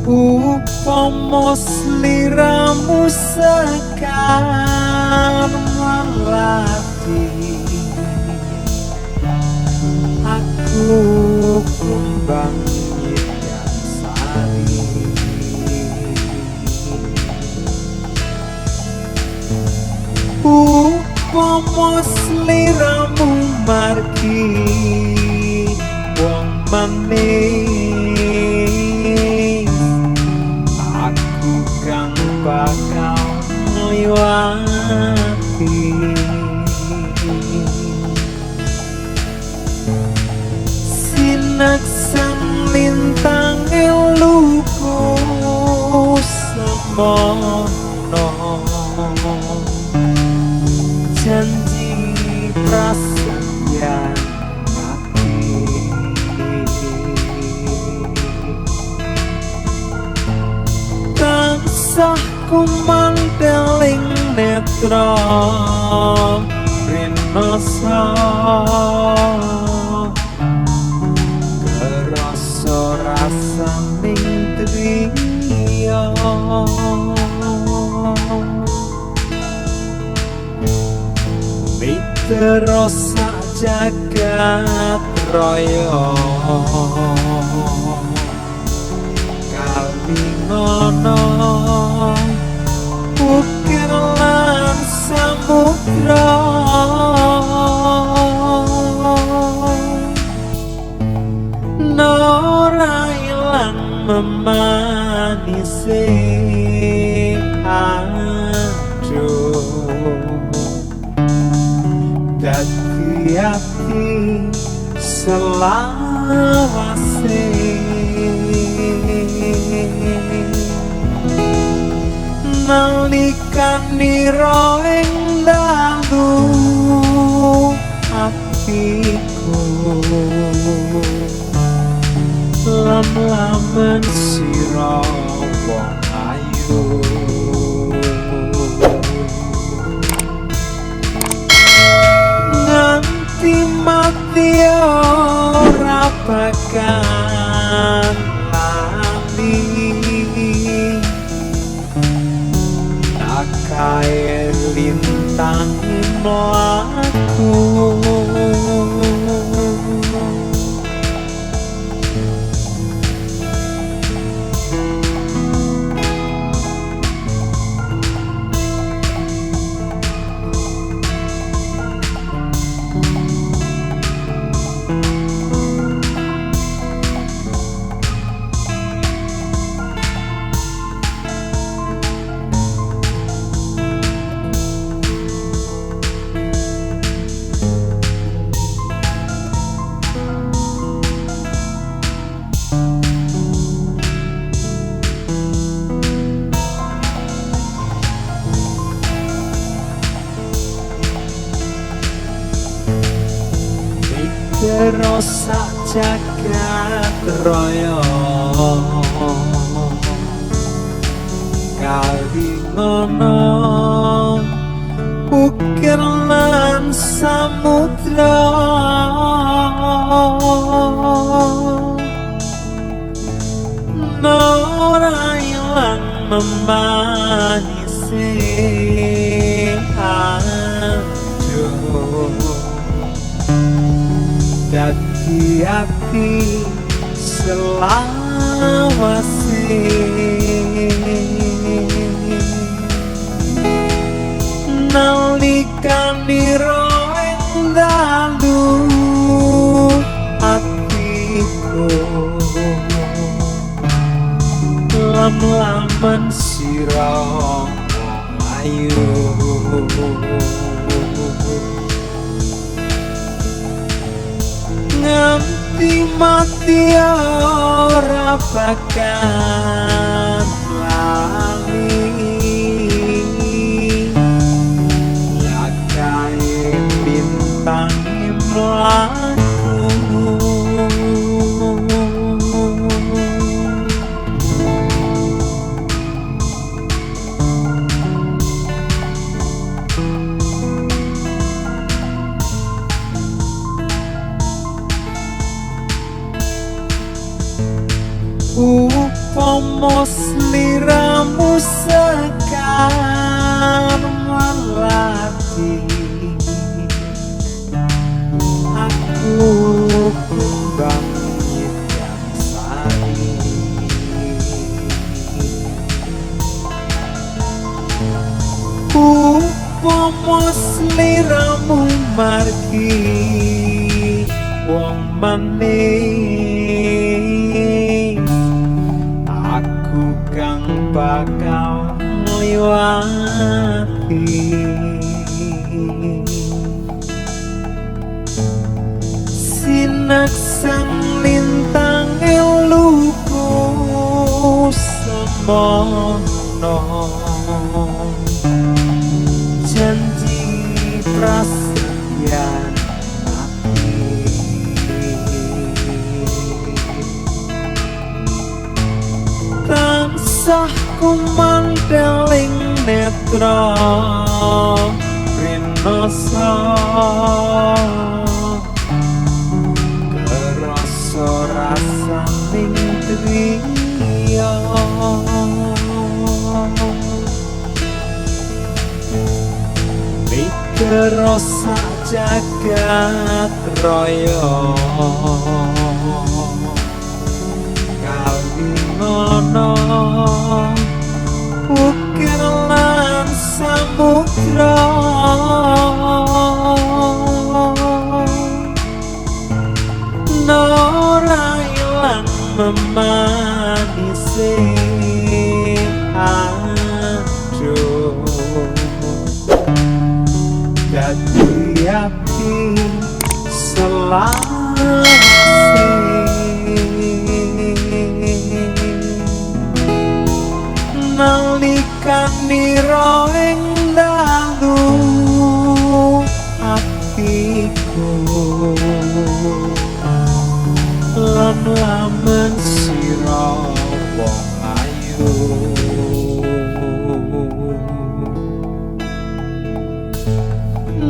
Upama sliramu sekar melati, aku kumbang nyidang sari. Upama sliramu margi wong manis, aku kang bakal ngliwati. Sinaksan lintang eluku semono, janji prasajan hati. Tansah kumandeling netra rinasa, kerasa rasaning driya. Mitra sak jagat raya, kalingono ukir lan samudra. Nora ilang memanisi aduh, dadi ati selawase. Nalikane ing dalu atiku, lam-laman sira wong ayu. Nganti mati ora bakal lali, kae lintang mlaku. Terus sak jagat raya, kalingono ukir lan samudra. Nora ilang memanisi aduh, dadi ati selawase. Nalikane ing dalu atiku, lam-laman sira wong ayu. Nganti mati ora bakal lali, lakae bintang mlaku. Upama sliramu sekar melati, aku kumbang nyidam sari. Upama sliramu margi wong maning, aku kang bakal ngliwati. Sinaksang lintang eluku semono, janji prasetyan tansah kumandeling netra rinasa, kerasa rasaning triya. Mikira sak jagat raya, kalingana ukir lan samudra, ora ilang memanisi aduh. Dadi ati selawase, nalikane ing dalu atiku, lan lamen sira wong ayu.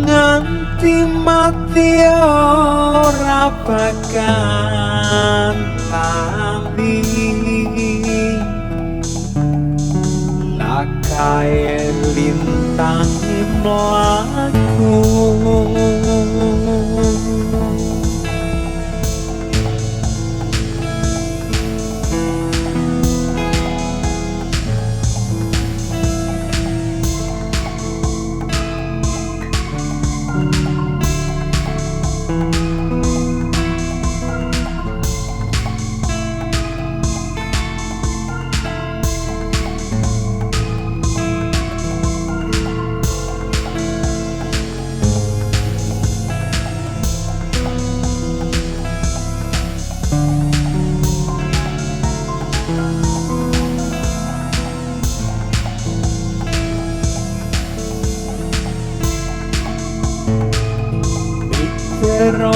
Nganti mati ora bakal lali, lakae lintang mlaku.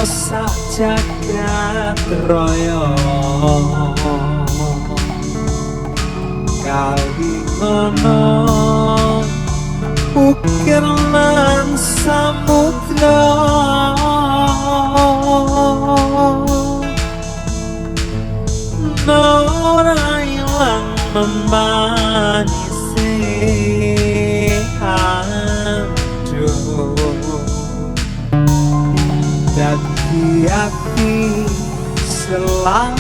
Sak jagat raya, kalingana ukir lan samudra, ora ilang memanisi aduh. Dadi ati selawase,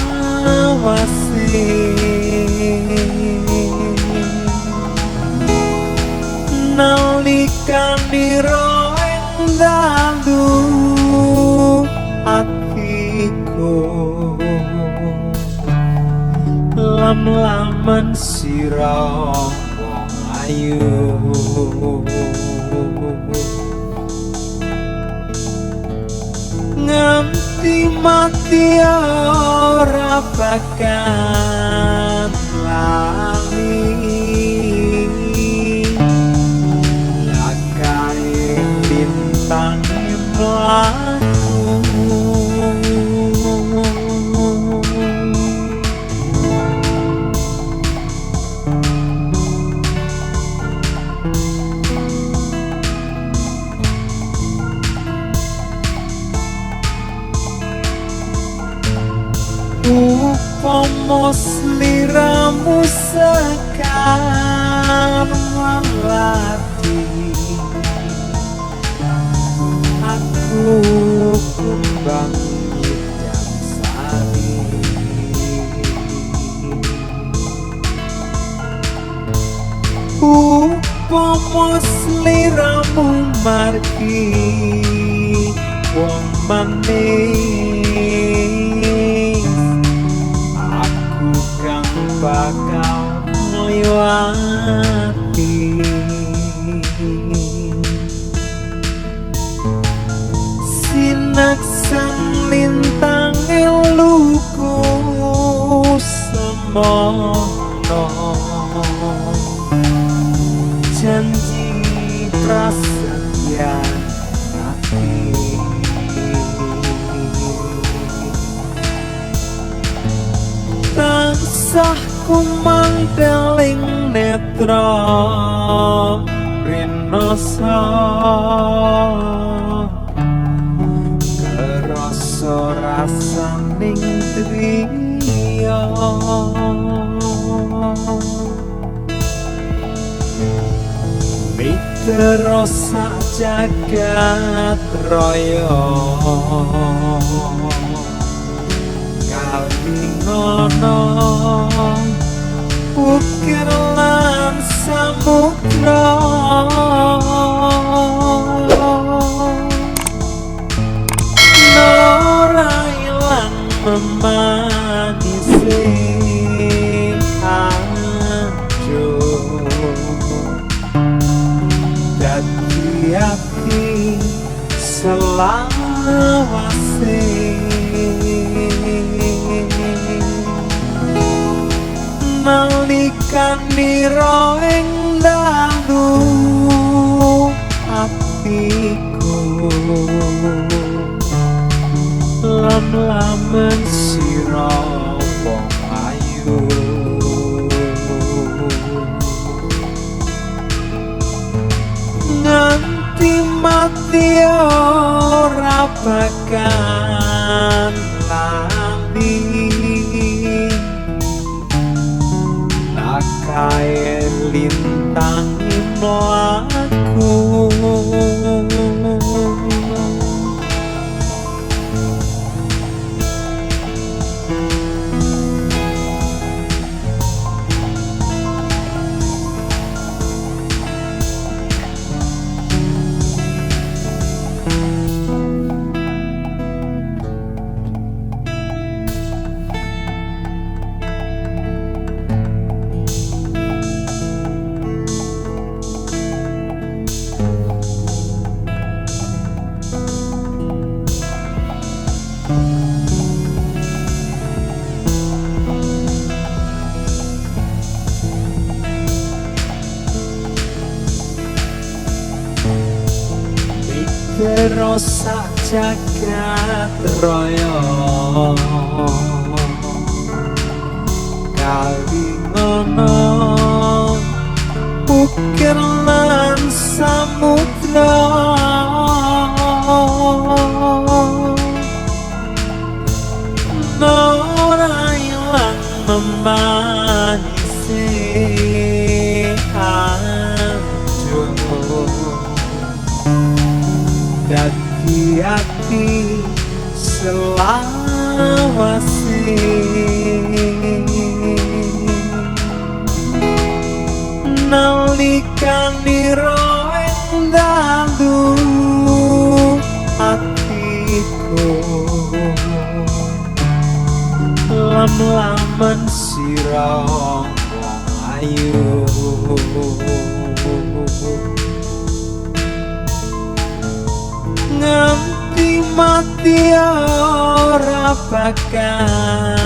nalikane ro ing dalu atiku, lam-laman sira wong ayu. Nganti mati ora bakal lali, lakae lintang mlaku. Upomo sliramu sekar melati, aku kumbang nyidam sari. Upomo sliramu margi wong manis, aku kang bakal ngliwati. Sinaksan lintang eluku semono, janji prasetya hati. Tansah kumandeling netra rinoso, kerasa rasaning driya. Mitra sak jagat raya, kalingono ukir lan samudra. Ora ilang memanisi hancur, dadi ati selawase. Nalikane ing dalu atiku, lam-lamen sira wong ayu. Nganti mati ora bakal lali, nakae lintang imlaku. Terus jagat raya, kalingono ukir lan samudra. Ora ilang memanisi hancur, dadi ati selawase. Nalikane ing dalu atiku, lam-lamen sira wong ayu. Nganti mati ora bakal